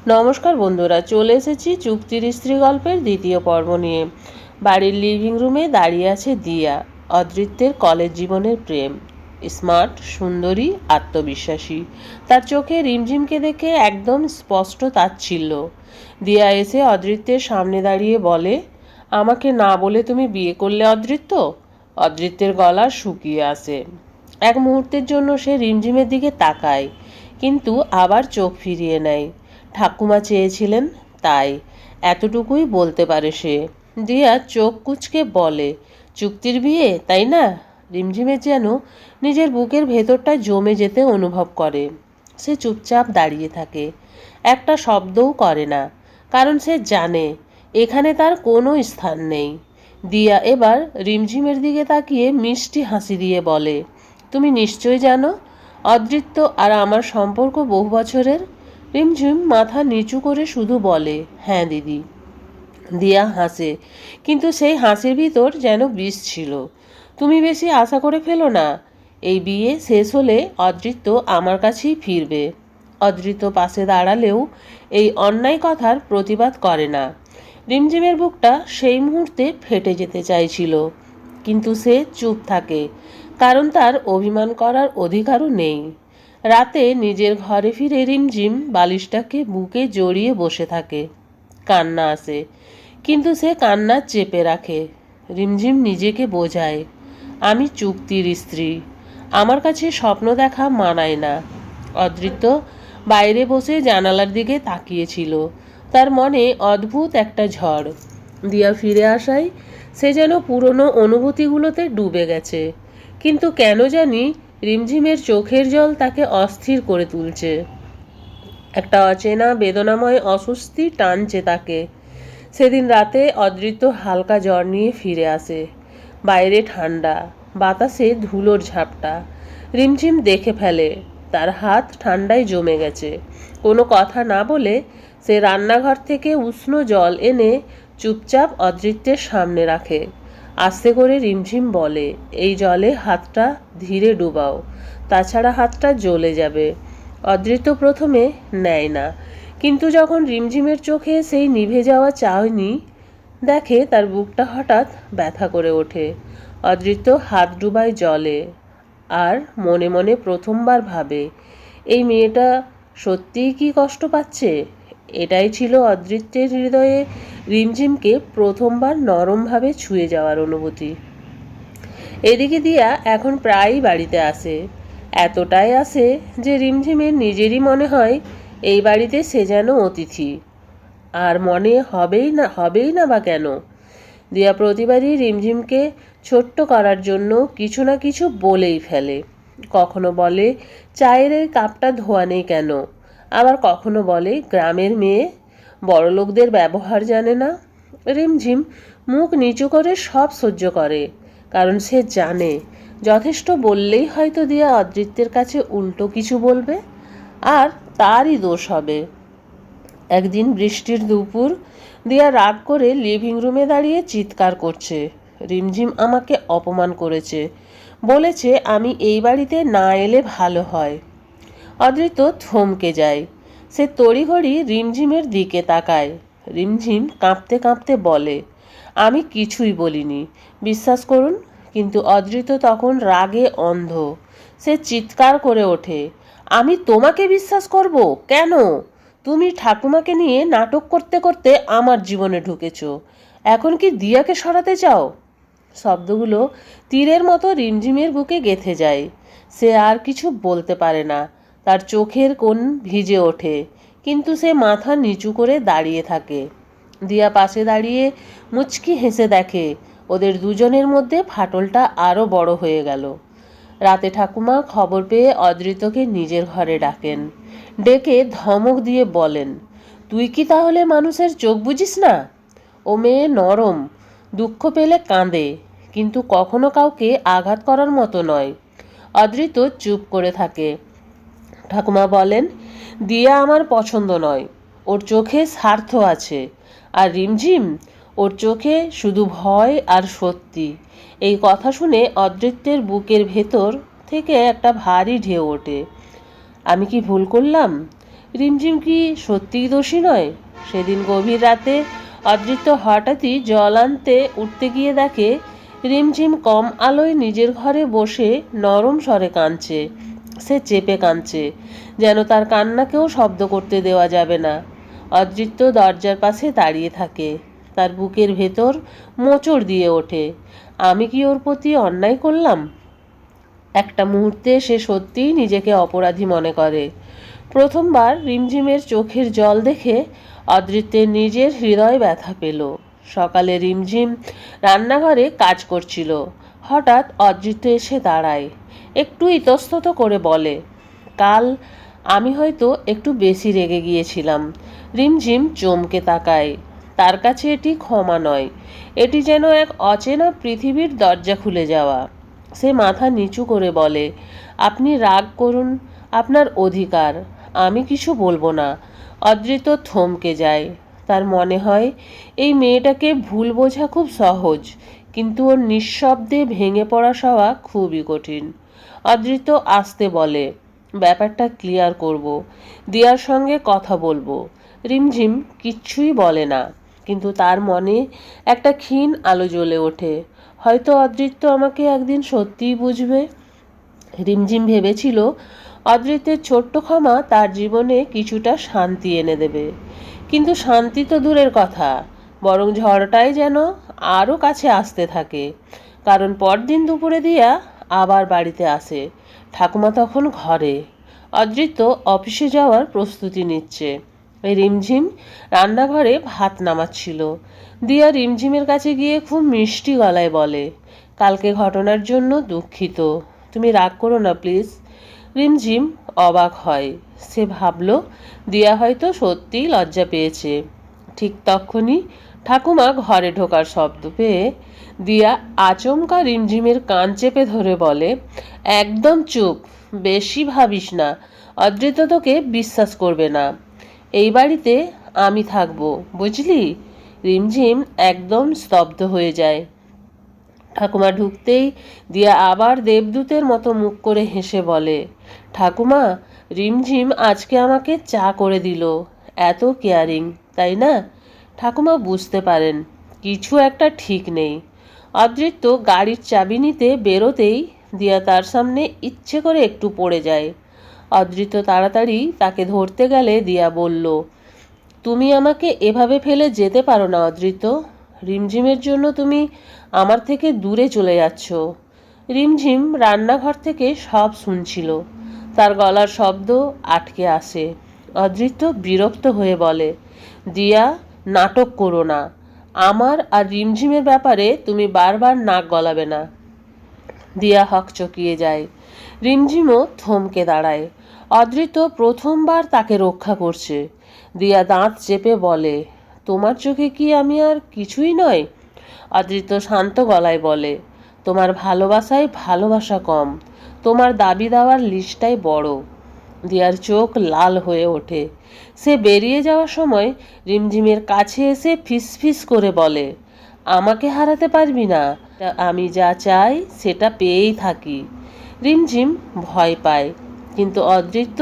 নমস্কার বন্ধুরা, চলে এসেছি চুক্তির স্ত্রী গল্পের দ্বিতীয় পর্ব নিয়ে। বাড়ির লিভিং রুমে দাঁড়িয়ে আছে দিয়া, অদৃত্যের কলেজ জীবনের প্রেম। স্মার্ট, সুন্দরী, আত্মবিশ্বাসী। তার চোখে রিমঝিমকে দেখে একদম স্পষ্ট তাচ্ছিল্য। দিয়া এসে অদৃত্যের সামনে দাঁড়িয়ে বলে, আমাকে না বলে তুমি বিয়ে করলে অদৃত্য? অদৃত্যের গলা শুকিয়ে আসে। এক মুহূর্তের জন্য সে রিমঝিমের দিকে তাকায়, কিন্তু আবার চোখ ফিরিয়ে নেয়। ঠাকুমা চেয়েছিলেন, তাই এতটুকুই বলতে পারে সে। দিয়া চোখ কুঁচকে বলে, চুক্তির বিয়ে, তাই না? রিমঝিমের যেন নিজের বুকের ভেতরটা জমে যেতে অনুভব করে। সে চুপচাপ দাঁড়িয়ে থাকে, একটা শব্দও করে না, কারণ সে জানে এখানে তার কোনো স্থান নেই। দিয়া এবার রিমঝিমের দিকে তাকিয়ে মিষ্টি হাসি দিয়ে বলে, তুমি নিশ্চয়ই জানো অদৃত্য আর আমার সম্পর্ক বহু বছরের? রিমঝিম মাথা নিচু করে শুধু বলে, হ্যাঁ দিদি। দিয়া হাসে, কিন্তু সেই হাসির ভিতর যেন বিষ ছিল। তুমি বেশি আশা করে ফেলো না, এই বিয়ে শেষ হলে অদৃত্য আমার কাছেই ফিরবে। অদৃত্য পাশে দাঁড়ালেও এই অন্যায় কথার প্রতিবাদ করে না। রিমঝিমের বুকটা সেই মুহূর্তে ফেটে যেতে চাইছিল, কিন্তু সে চুপ থাকে, কারণ তার অভিমান করার অধিকারও নেই। রাতে নিজের ঘরে ফিরে রিমঝিম বালিশটাকে বুকে জড়িয়ে বসে থাকে। কান্না আসে, কিন্তু সে কান্না চেপে রাখে। রিমঝিম নিজেকে বোঝায়, আমি চুক্তির স্ত্রী, আমার কাছে স্বপ্ন দেখা মানায় না। অদৃত্য বাইরে বসে জানালার দিকে তাকিয়েছিল, তার মনে অদ্ভুত একটা ঝড়। দিয়া ফিরে আসায় সে যেন পুরনো অনুভূতিগুলোতে ডুবে গেছে, কিন্তু কেন জানি রিমঝিমের চোখের জল তাকে অস্থির করে তুলছে। একটা অচেনা বেদনাময় অস্বস্তি টানছে তাকে। সেদিন রাতে অদৃত্য হালকা জ্বর নিয়ে ফিরে আসে। বাইরে ঠান্ডা, বাতাসে ধুলোর ঝাপটা। রিমঝিম দেখে ফেলে তার হাত ঠান্ডায় জমে গেছে। কোনো কথা না বলে সে রান্নাঘর থেকে উষ্ণ জল এনে চুপচাপ অদৃত্যের সামনে রাখে। আস্তে করে রিমঝিম বলে, এই জলে হাতটা ধীরে ডুবাও, তাছাড়া হাতটা জ্বলে যাবে। অদৃত্য প্রথমে নেয় না, কিন্তু যখন রিমঝিমের চোখে সেই নিভে যাওয়া চাহনি দেখে, তার বুকটা হঠাৎ ব্যথা করে ওঠে। অদৃত্য হাত ডুবায় জলে, আর মনে মনে প্রথমবার ভাবে, এই মেয়েটা সত্যিই কি কষ্ট পাচ্ছে। এটাই ছিল অদৃত্যের হৃদয়ে রিমঝিমকে প্রথমবার নরমভাবে ছুঁয়ে যাওয়ার অনুভূতি। এদিকে দিয়া এখন প্রায়ই বাড়িতে আসে, এতটাই আসে যে রিমঝিমের নিজেরই মনে হয় এই বাড়িতে সে যেন অতিথি। আর মনে হবেই না বা কেন? দিয়া প্রতিবারই রিমঝিমকে ছোট্ট করার জন্য কিছু না কিছু বলেই ফেলে। কখনো বলে, চায়ের এই কাপটা ধোয়া নেই কেন? আবার কখনো বলে, গ্রামের মেয়ে, বড়লোকদের ব্যবহার জানে না। রিমঝিম মুখ নিচু করে সব সহ্য করে, কারণ সে জানে যথেষ্ট বললেই হয়তো দিয়া অদৃত্যের কাছে উল্টো কিছু বলবে, আর তারই দোষ হবে। একদিন বৃষ্টির দুপুর, দিয়া রাগ করে লিভিং রুমে দাঁড়িয়ে চিৎকার করছে, রিমঝিম আমাকে অপমান করেছে, বলেছে আমি এই বাড়িতে না এলে ভালো হয়। অদৃত্য থমকে যায়। সে তড়িঘড়ি রিমঝিমের দিকে তাকায়। রিমঝিম কাঁপতে কাঁপতে বলে, আমি কিছুই বলিনি, বিশ্বাস করুন। কিন্তু অদৃত্য তখন রাগে অন্ধ। সে চিৎকার করে ওঠে, আমি তোমাকে বিশ্বাস করব কেন? তুমি ঠাকুমাকে নিয়ে নাটক করতে করতে আমার জীবনে ঢুকেছ, এখন কি দিয়াকে সরাতে চাও? শব্দগুলো তীরের মতো রিমঝিমের বুকে গেঁথে যায়। সে আর কিছু বলতে পারে না, তার চোখের কোণ ভিজে ওঠে, কিন্তু সে মাথা নিচু করে দাঁড়িয়ে থাকে। দিয়া পাশে দাঁড়িয়ে মুচকি হেসে দেখে ওদের দুজনের মধ্যে ফাটলটা আরও বড় হয়ে গেল। রাতে ঠাকুমা খবর পেয়ে অদৃত্যকে নিজের ঘরে ডাকেন। ডেকে ধমক দিয়ে বলেন, তুই কি তাহলে মানুষের চোখ বুঝিস না? ও মেয়ে নরম, দুঃখ পেলে কাঁদে, কিন্তু কখনো কাউকে আঘাত করার মতো নয়। অদৃত্য চুপ করে থাকে। ঠাকুমা বলেন, দিয়া আমার পছন্দ নয়, ওর চোখে স্বার্থ আছে। আর রিমঝিম, ওর চোখে শুধু ভয় আর সত্যি। এই কথা শুনে অদৃত্যের বুকের ভেতর থেকে একটা ভারী ঢেউ ওঠে। আমি কি ভুল করলাম? রিমঝিম কি সত্যিই দোষী নয়? সেদিন গভীর রাতে অদৃত্য হঠাৎই জল আনতে উঠতে গিয়ে দেখে রিমঝিম কম আলোয় নিজের ঘরে বসে নরম স্বরে কাঁদছে। সে চেপে কাঁদছে, যেন তার কান্নাকেও শব্দ করতে দেওয়া যাবে না। অদৃত্য দরজার পাশে দাঁড়িয়ে থাকে। তার বুকের ভেতর মোচড় দিয়ে ওঠে। আমি কি ওর প্রতি অন্যায় করলাম? একটা মুহূর্তে সে সত্যিই নিজেকে অপরাধী মনে করে। প্রথমবার রিমঝিমের চোখের জল দেখে অদৃত্যের নিজের হৃদয় ব্যথা পেল। সকালে রিমঝিম রান্নাঘরে কাজ করছিল। হঠাৎ অদৃত্য এসে দাঁড়ায়, একটু ইতস্তত করে বলে, কাল আমি হয়তো একটু বেশি রেগে গিয়েছিলাম। রিমঝিম চমকে তাকায়। তার কাছে এটি ক্ষমা নয়, এটি যেন এক অচেনা পৃথিবীর দরজা খুলে যাওয়া। সে মাথা নিচু করে বলে, আপনি রাগ করুন, আপনার অধিকার, আমি কিছু বলবো না। অদৃত্য থমকে যায়। তার মনে হয় এই মেয়েটাকে ভুল বোঝা খুব সহজ, কিন্তু ওর নিঃশব্দে ভেঙে পড়া সওয়া খুবই কঠিন। অদৃত্য আস্তে বলে, ব্যাপারটা ক্লিয়ার করব, দিয়ার সঙ্গে কথা বলবো। রিমঝিম কিচ্ছুই বলে না, কিন্তু তার মনে একটা ক্ষীণ আলো জ্বলে ওঠে। হয়তো অদৃত্য আমাকে একদিন সত্যিই বুঝবে। রিমঝিম ভেবেছিল অদৃত্যের ছোট্ট ক্ষমা তার জীবনে কিছুটা শান্তি এনে দেবে, কিন্তু শান্তি তো দূরের কথা, বরং ঝড়টাই যেন আরও কাছে আসতে থাকে। কারণ পরদিন দুপুরে দিয়া আবার বাড়িতে আসে। ঠাকুমা তখন ঘরে। অদৃত্য অফিসে যাওয়ার প্রস্তুতি নিচ্ছে। রিমঝিম রান্নাঘরে ভাত নামাচ্ছিল। দিয়া রিমঝিমের কাছে গিয়ে খুব মিষ্টি গলায় বলে, কালকে ঘটনার জন্য দুঃখিত, তুমি রাগ করো না প্লিজ। রিমঝিম অবাক হয়। সে ভাবল দিয়া হয়তো সত্যিই লজ্জা পেয়েছে। ঠিক তখনই ঠাকুমা ঘরে ঢোকার শব্দ পেয়ে দিয়া আচমকা রিমঝিমের কান চেপে ধরে বলে, একদম চুপ, বেশি ভাবিস না, অদৃত্য তোকে বিশ্বাস করবে না। এই বাড়িতে আমি থাকবো, বুঝলি? রিমঝিম একদম স্তব্ধ হয়ে যায়। ঠাকুমা ঢুকতেই দিয়া আবার দেবদূতের মতো মুখ করে হেসে বলে, ঠাকুমা, রিমঝিম আজকে আমাকে চা করে দিল। এত কেয়ারিং, তাই না? ঠাকুমা বুঝতে পারেন কিছু একটা ঠিক নেই। অদৃত্য গাড়ির চাবি নিতে বেরোতেই দিয়া তার সামনে ইচ্ছে করে একটু পড়ে যায়। অদৃত্য তাড়াতাড়ি তাকে ধরতে গেলে দিয়া বলল, তুমি আমাকে এভাবে ফেলে যেতে পারো না অদৃত্য। রিমঝিমের জন্য তুমি আমার থেকে দূরে চলে যাচ্ছ। রিমঝিম রান্নাঘর থেকে সব শুনছিল। তার গলার শব্দ আটকে আসে। অদৃত্য বিরক্ত হয়ে বলে, দিয়া, নাটক করো না। আমার আর রিমঝিমের ব্যাপারে তুমি বারবার নাক গলাবে না। দিয়া হকচকিয়ে যায়। রিমঝিমও থমকে দাঁড়ায়। অদৃত্য প্রথমবার তাকে রক্ষা করছে। দিয়া দাঁত চেপে বলে, তোমার চোখে কি আমি আর কিছুই নয়? অদৃত্য শান্ত গলায় বলে, তোমার ভালোবাসায় ভালোবাসা কম, তোমার দাবি দেওয়ার লিস্টটাই বড়। দিয়ার চোখ লাল হয়ে ওঠে। সে বেরিয়ে যাওয়ার সময় রিমঝিমের কাছে এসে ফিসফিস করে বলে, আমাকে হারাতে পারবি না, আমি যা চাই সেটা পেয়েই থাকি। রিমঝিম ভয় পায়, কিন্তু অদৃত্য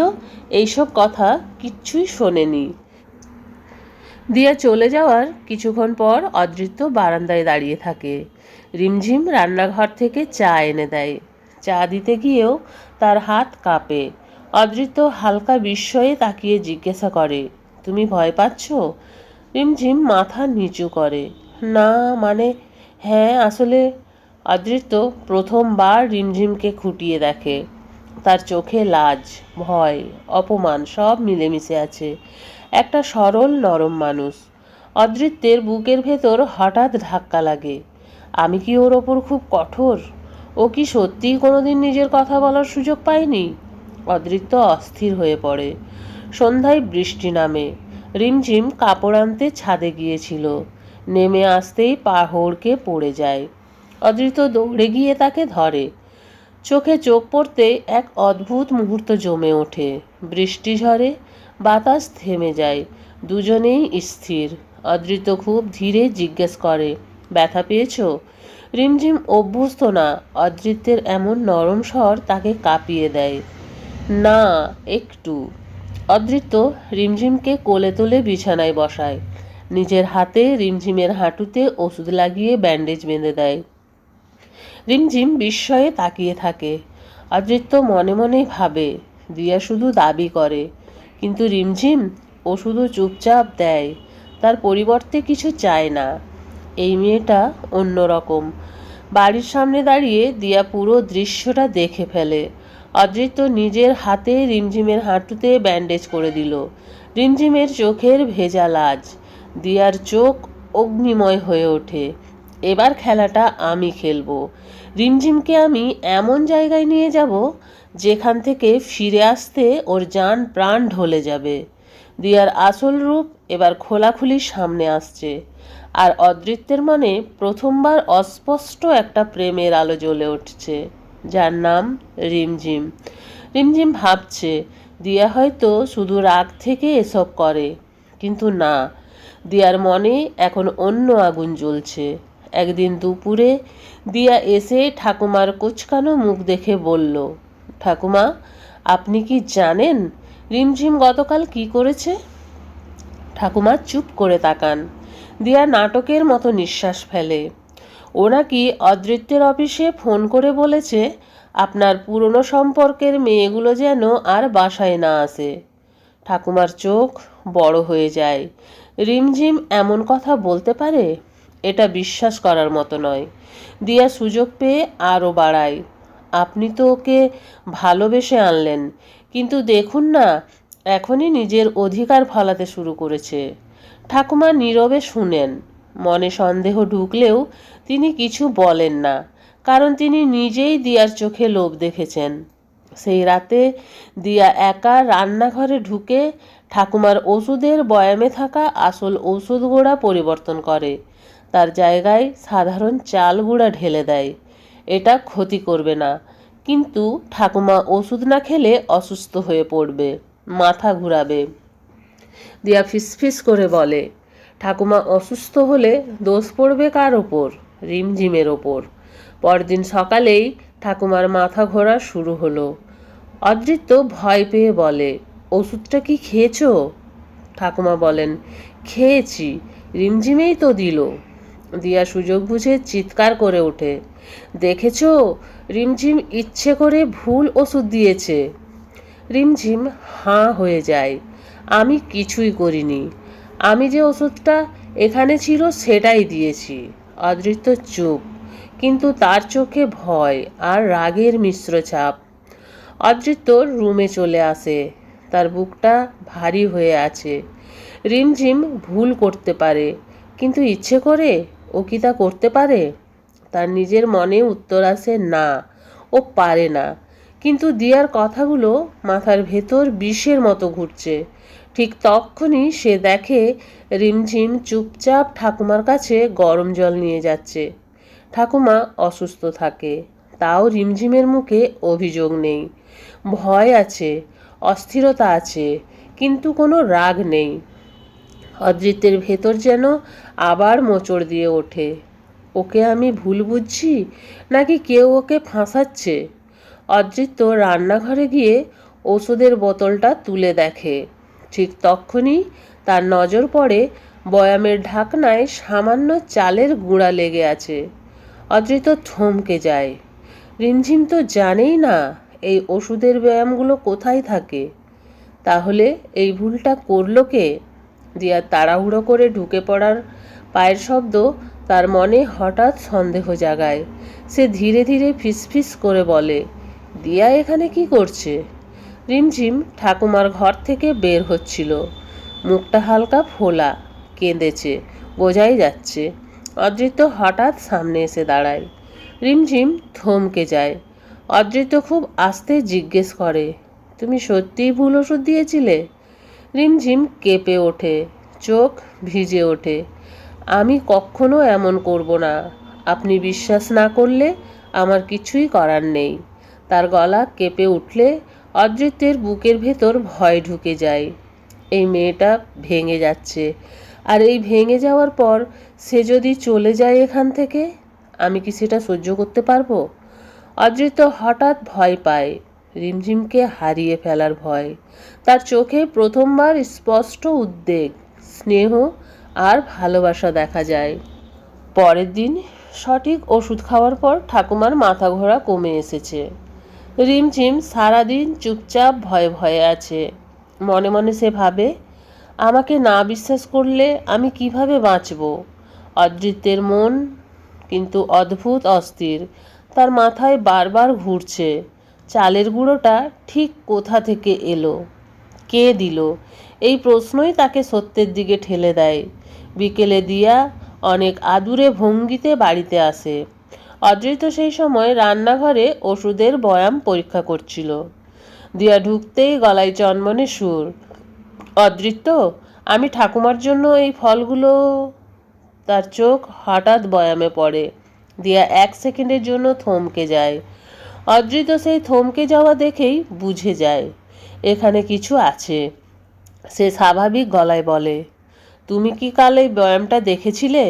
এইসব কথা কিচ্ছুই শোনেনি। দিয়া চলে যাওয়ার কিছুক্ষণ পর অদৃত্য বারান্দায় দাঁড়িয়ে থাকে। রিমঝিম রান্নাঘর থেকে চা এনে দেয়। চা দিতে গিয়েও তার হাত কাঁপে। অদৃত্য হালকা বিস্ময়ে তাকিয়ে জিজ্ঞাসা করে, তুমি ভয় পাচ্ছ? রিমঝিম মাথা নিচু করে, না মানে, হ্যাঁ আসলে। অদৃত্য প্রথমবার রিমঝিমকে খুঁটিয়ে দেখে। তার চোখে লাজ, ভয়, অপমান সব মিলেমিশে আছে। একটা সরল নরম মানুষ। অদৃত্যের বুকের ভেতর হঠাৎ ধাক্কা লাগে। আমি কি ওর ওপর খুব কঠোর? ও কি সত্যিই কোনোদিন নিজের কথা বলার সুযোগ পায়নি? অদৃত্য অস্থির হয়ে পড়ে। সন্ধ্যায় বৃষ্টি নামে। রিমঝিম কাপড় আনতে ছাদে গিয়েছিল। নেমে আসতেই পা হড়কে পড়ে যায়। অদৃত্য দৌড়ে গিয়ে তাকে ধরে। চোখে চোখ পড়তে এক অদ্ভুত মুহূর্ত জমে ওঠে। বৃষ্টি ঝরে, বাতাস থেমে যায়, দুজনেই স্থির। অদৃত্য খুব ধীরে জিজ্ঞেস করে, ব্যথা পেয়েছ? রিমঝিম অভ্যস্ত না। অদৃত্যের এমন নরম স্বর তাকে কাঁপিয়ে দেয়। না, একটু। অদৃত্য রিমঝিমকে কোলে তুলে বিছানায় বসায়, নিজের হাতে রিমঝিমের হাঁটুতে ওষুধ লাগিয়ে ব্যান্ডেজ বেঁধে দেয়। রিমঝিম বিস্ময়ে তাকিয়ে থাকে। অদৃত্য মনে মনেই ভাবে, দিয়া শুধু দাবি করে, কিন্তু রিমঝিম ও শুধু চুপচাপ দেয়, তার পরিবর্তে কিছু চায় না। এই মেয়েটা অন্যরকম। বাড়ির সামনে দাঁড়িয়ে দিয়া পুরো দৃশ্যটা দেখে ফেলে। অদৃত্য নিজের হাতে রিমঝিমের হাঁটুতে ব্যান্ডেজ করে দিল। রিমঝিমের চোখের ভেজা লাজ, দিয়ার চোখ অগ্নিময় হয়ে ওঠে। এবার খেলাটা আমি খেলবো। রিমঝিমকে আমি এমন জায়গায় নিয়ে যাব যেখান থেকে ফিরে আসতে ওর জান প্রাণ ঢলে যাবে। দিয়ার আসল রূপ এবার খোলাখুলি সামনে আসছে, আর অদৃত্যের মনে প্রথমবার অস্পষ্ট একটা প্রেমের আলো জ্বলে উঠছে, যার নাম রিমঝিম। রিমঝিম ভাবছে দিয়া হয়তো শুধু রাগ থেকে এসব করে, কিন্তু না, দিয়ার মনে এখন অন্য আগুন জ্বলছে। একদিন দুপুরে দিয়া এসে ঠাকুমার কুচকানো মুখ দেখে বলল, ঠাকুমা, আপনি কি জানেন রিমঝিম গতকাল কি করেছে? ঠাকুমা চুপ করে তাকান। দিয়া নাটকের মতো নিঃশ্বাস ফেলে। ও নাকি অদৃত্যের অফিসে ফোন করে বলেছে আপনার পুরনো সম্পর্কের মেয়েগুলো যেন আর বাসায় না আসে। ঠাকুমার চোখ বড় হয়ে যায়। রিমঝিম এমন কথা বলতে পারে? এটা বিশ্বাস করার মতো নয়। দিয়া সুযোগ পেয়ে আরও বাড়ায়, আপনি তো ওকে ভালোবেসে আনলেন, কিন্তু দেখুন না, এখনই নিজের অধিকার ফলাতে শুরু করেছে। ঠাকুমা নীরবে শুনেন। মনে সন্দেহ ঢুকলেও তিনি কিছু বলেন না, কারণ তিনি নিজেই দিয়ার চোখে লোভ দেখেছেন। সেই রাতে দিয়া একা রান্নাঘরে ঢুকে ঠাকুমার ওষুধের বয়ামে থাকা আসল ওষুধ গুঁড়া পরিবর্তন করে, তার জায়গায় সাধারণ চাল গুঁড়া ঢেলে দেয়। এটা ক্ষতি করবে না, কিন্তু ঠাকুমা ওষুধ না খেলে অসুস্থ হয়ে পড়বে, মাথা ঘুরাবে। দিয়া ফিসফিস করে বলে, ঠাকুমা অসুস্থ হলে দোষ পড়বে কার ওপর? রিমঝিমের ওপর। পরদিন সকালেই ঠাকুমার মাথা ঘোরা শুরু হলো। অদৃত্য ভয় পেয়ে বলে, ওষুধটা কি খেয়েছো? ঠাকুমা বলেন, খেয়েছি, রিমঝিমেই তো দিল। দিয়া সুযোগ বুঝে চিৎকার করে ওঠে, দেখেছো, রিমঝিম ইচ্ছে করে ভুল ওষুধ দিয়েছে। রিমঝিম হাঁ হয়ে যায়, আমি কিছুই করিনি, আমি যে ওষুধটা এখানে ছিল সেটাই দিয়েছি। অদৃত্য চুপ, কিন্তু তার চোখে ভয় আর রাগের মিশ্র ছাপ। অদৃত্য রুমে চলে আসে, তার বুকটা ভারী হয়ে আছে। রিমঝিম ভুল করতে পারে, কিন্তু ইচ্ছে করে ও কি তা করতে পারে? তার নিজের মনে উত্তর আসে না, ও পারে না। কিন্তু দিয়ার কথাগুলো মাথার ভেতর বিষের মতো ঘুরছে। ঠিক তখনই সে দেখে রিমঝিম চুপচাপ ঠাকুমার কাছে গরম জল নিয়ে যাচ্ছে। ঠাকুমা অসুস্থ থাকে, তাও রিমঝিমের মুখে অভিযোগ নেই। ভয় আছে, অস্থিরতা আছে, কিন্তু কোনো রাগ নেই। অদৃত্যের ভেতর যেন আবার মোচড় দিয়ে ওঠে, ওকে আমি ভুল বুঝছি, নাকি কেউ ওকে ফাঁসাচ্ছে? অদৃত্য রান্নাঘরে গিয়ে ওষুধের বোতলটা তুলে দেখে। ঠিক তখনই তার নজর পড়ে বয়ামের ঢাকনায় সামান্য চালের গুঁড়া লেগে আছে। অদৃত্য থমকে যায়। রিমঝিম তো জানেই না এই ওষুধের বয়ামগুলো কোথায় থাকে। তাহলে এই ভুলটা করলো কে? দিয়া তাড়াহুড়ো করে ঢুকে পড়ার পায়ের শব্দ তার মনে হঠাৎ সন্দেহ জাগায়। সে ধীরে ধীরে ফিসফিস করে বলে, দিয়া এখানে কি করছে? রিমঝিম ঠাকুমার ঘর থেকে বের হচ্ছিল, মুখটা হালকা ফোলা, কেঁদেছে, বোঝাই যাচ্ছে। অদৃত্য হঠাৎ সামনে এসে দাঁড়ায়। রিমঝিম থমকে যায়। অদৃত্য খুব আস্তে জিজ্ঞেস করে, তুমি সত্যিই ভুল ওষুধ দিয়েছিলে? রিমঝিম কেঁপে ওঠে, চোখ ভিজে ওঠে, আমি কখনো এমন করব না। আপনি বিশ্বাস না করলে আমার কিছুই করার নেই। তার গলা কেঁপে উঠলে অদৃত্যের বুকের ভেতর ভয় ঢুকে যায়। এই মেয়েটা ভেঙে যাচ্ছে, আর এই ভেঙে যাওয়ার পর সে যদি চলে যায় এখান থেকে, আমি কি সেটা সহ্য করতে পারবো? অদৃত্য হঠাৎ ভয় পায়, রিমঝিমকে হারিয়ে ফেলার ভয়। তার চোখে প্রথমবার স্পষ্ট উদ্বেগ, স্নেহ আর ভালোবাসা দেখা যায়। পরের দিন সঠিক ওষুধ খাওয়ার পর ঠাকুমার মাথা ঘোরা কমে এসেছে। রিমঝিম সারাদিন চুপচাপ ভয়ে ভয়ে আছে। মনে মনে সে ভাবে, আমাকে না বিশ্বাস করলে আমি কিভাবে বাঁচব। অদৃত্যের মন কিন্তু অদ্ভুত অস্থির। তার মাথায় বারবার ঘুরছে, চালের গুঁড়োটা ঠিক কোথা থেকে এলো, কে দিল। এই প্রশ্নই তাকে সত্যের দিকে ঠেলে দেয়। বিকেলে দিয়া অনেক আদুরে ভঙ্গিতে বাড়িতে আসে। অদৃত্য সেই সময় রান্নাঘরে ওষুধের বয়াম পরীক্ষা করছিল। দিয়া ঢুকতেই গলায় চনমনে সুর, অদৃত্য, আমি ঠাকুমার জন্য এই ফলগুলো। তার চোখ হঠাৎ বয়ামে পড়ে। দিয়া 1 সেকেন্ডের জন্য থমকে যায়। অদৃত্য সেই থমকে যাওয়া দেখেই বুঝে যায় এখানে কিছু আছে। সে স্বাভাবিক গলায় বলে, তুমি কি কাল এই বয়ামটা দেখেছিলে?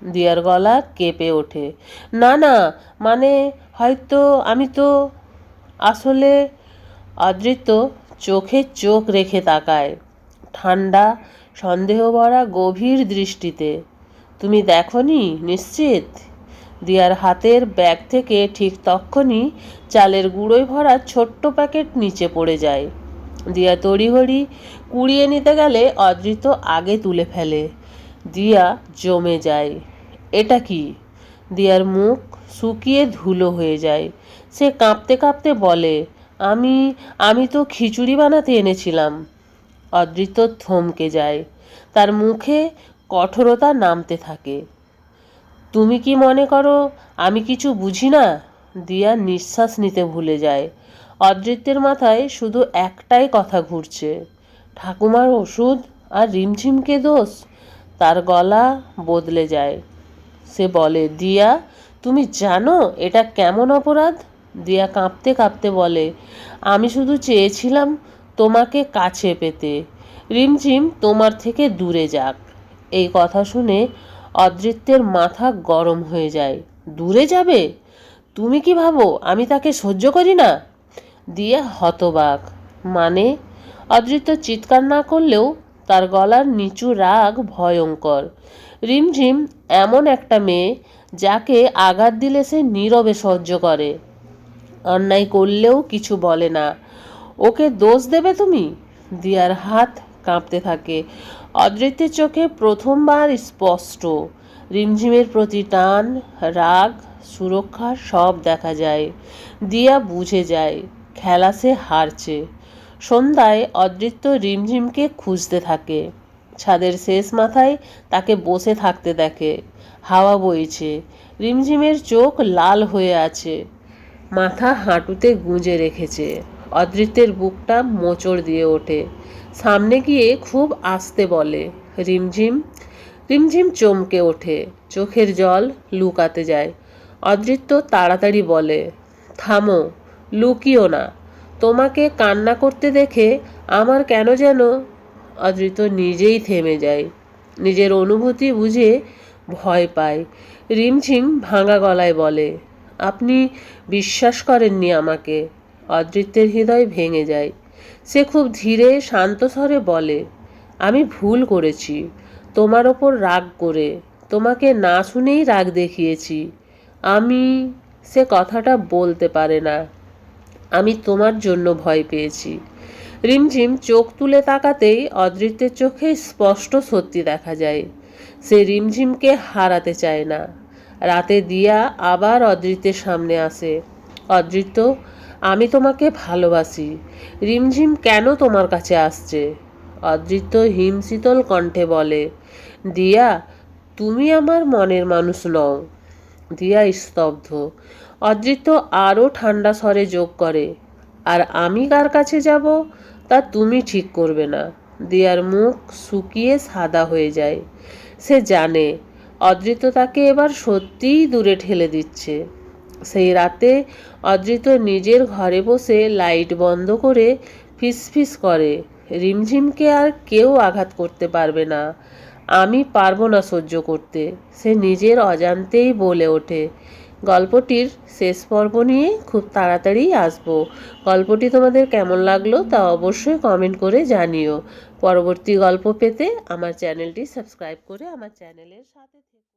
দিয়ার গলা কেঁপে ওঠে, না না, মানে হয়তো আমি তো আসলে। অদৃত্য চোখে চোখ রেখে তাকায়, ঠান্ডা সন্দেহ ভরা গভীর দৃষ্টিতে। তুমি দেখনি নিশ্চিত? দিয়ার হাতের ব্যাগ থেকে ঠিক তক্ষুনি চালের গুঁড়োয় ভরা ছোট্ট প্যাকেট নিচে পড়ে যায়। দিয়া তড়িঘড়ি কুড়িয়ে নিতে গেলে অদৃত্য আগে তুলে ফেলে। দিয়া জমে যায়। এটা কি? দিয়ার মুখ শুকিয়ে ধুলো হয়ে যায়। সে কাঁপতে কাঁপতে বলে, আমি আমি তো খিচুড়ি বানাতে এনেছিলাম। অদৃত্য থমকে যায়। তার মুখে কঠোরতা নামতে থাকে। তুমি কি মনে করো আমি কিছু বুঝি না? দিয়া নিঃশ্বাস নিতে ভুলে যায়। অদৃত্যের মাথায় শুধু একটাই কথা ঘুরছে, ঠাকুমার ওষুধ আর রিমঝিমকে দোষ। তার গলা বদলে যায়। সে বলে, দিয়া, তুমি জানো এটা কেমন অপরাধ? দিয়া কাঁপতে কাঁপতে বলে, আমি শুধু চেয়েছিলাম তোমাকে কাছে পেতে, রিমঝিম তোমার থেকে দূরে যাক। এই কথা শুনে অদৃত্যের মাথা গরম হয়ে যায়। দূরে যাবে? তুমি কি ভাবো আমি তাকে সহ্য করি না? দিয়া হতবাক। মানে? অদৃত্য চিৎকার না করলেও তার গলার নিচু রাগ ভয়ঙ্কর। রিমঝিম এমন একটা মেয়ে যাকে আঘাত দিলে সে নীরবে সহ্য করে, অন্যায় করলেও কিছু বলে না। ওকে দোষ দেবে তুমি? দিয়ার হাত কাঁপতে থাকে। অদৃত্যের চোখে প্রথমবার স্পষ্ট রিমঝিমের প্রতি টান, রাগ, সুরক্ষা সব দেখা যায়। দিয়া বুঝে যায় খেলা সে হারছে। সন্ধ্যায় অদৃত্য রিমঝিমকে খুঁজতে থাকে। ছাদের শেষ মাথায় তাকে বসে থাকতে দেখে। হাওয়া বইছে। রিমঝিমের চোখ লাল হয়ে আছে, মাথা হাঁটুতে গুঁজে রেখেছে। অদৃত্যের বুকটা মোচড় দিয়ে ওঠে। সামনে গিয়ে খুব আস্তে বলে, রিমঝিম। রিমঝিম চমকে ওঠে, চোখের জল লুকাতে যায়। অদৃত্য তাড়াতাড়ি বলে, থামো, লুকিও না। তোমাকে কান্না করতে দেখে আমার কেন যেন। অদৃত্য নিজেই থেমে যায়, নিজের অনুভূতি বুঝে ভয় পায়। রিমঝিম ভাঙা গলায় বলে, আপনি বিশ্বাস করেননি আমাকে। অদৃত্যের হৃদয় ভেঙে যায়। সে খুব ধীরে শান্ত স্বরে বলে, আমি ভুল করেছি, তোমার ওপর রাগ করে, তোমাকে না শুনেই রাগ দেখিয়েছি। আমি, সে কথাটা বলতে পারে না, আমি তোমার জন্য ভয় পেয়েছি। রিমঝিম চোখ তুলে তাকাতেই অদৃত্যের চোখে স্পষ্ট সত্যি দেখা যায়। সে রিমঝিমকে হারাতে চায় না। রাতে দিয়া আবার অদৃত্যের সামনে আসে। অদৃত্য, আমি তোমাকে ভালোবাসি। রিমঝিম কেন তোমার কাছে আসছে? অদৃত্য হিমশীতল কণ্ঠে বলে, দিয়া, তুমি আমার মনের মানুষ নও। দিয়া স্তব্ধ। অদৃত্য আরও ঠান্ডা স্বরে যোগ করে, আর আমি কার কাছে যাব তা তুমি ঠিক করবে না। দিয়ার মুখ শুকিয়ে সাদা হয়ে যায়। সে জানে অদৃত্য তাকে এবার সত্যিই দূরে ঠেলে দিচ্ছে। সেই রাতে অদৃত্য নিজের ঘরে বসে লাইট বন্ধ করে ফিসফিস করে, রিমঝিমকে আর কেউ আঘাত করতে পারবে না, আমি পারবো না সহ্য করতে। সে নিজের অজান্তেই বলে ওঠে, গল্পটির শেষ পর্ব নিয়ে খুব তাড়াতাড়ি আসবো। গল্পটি তোমাদের কেমন লাগলো তা অবশ্যই কমেন্ট করে জানিও। পরবর্তী গল্প পেতে আমার চ্যানেলটি সাবস্ক্রাইব করে আমার চ্যানেলের সাথে থেকো।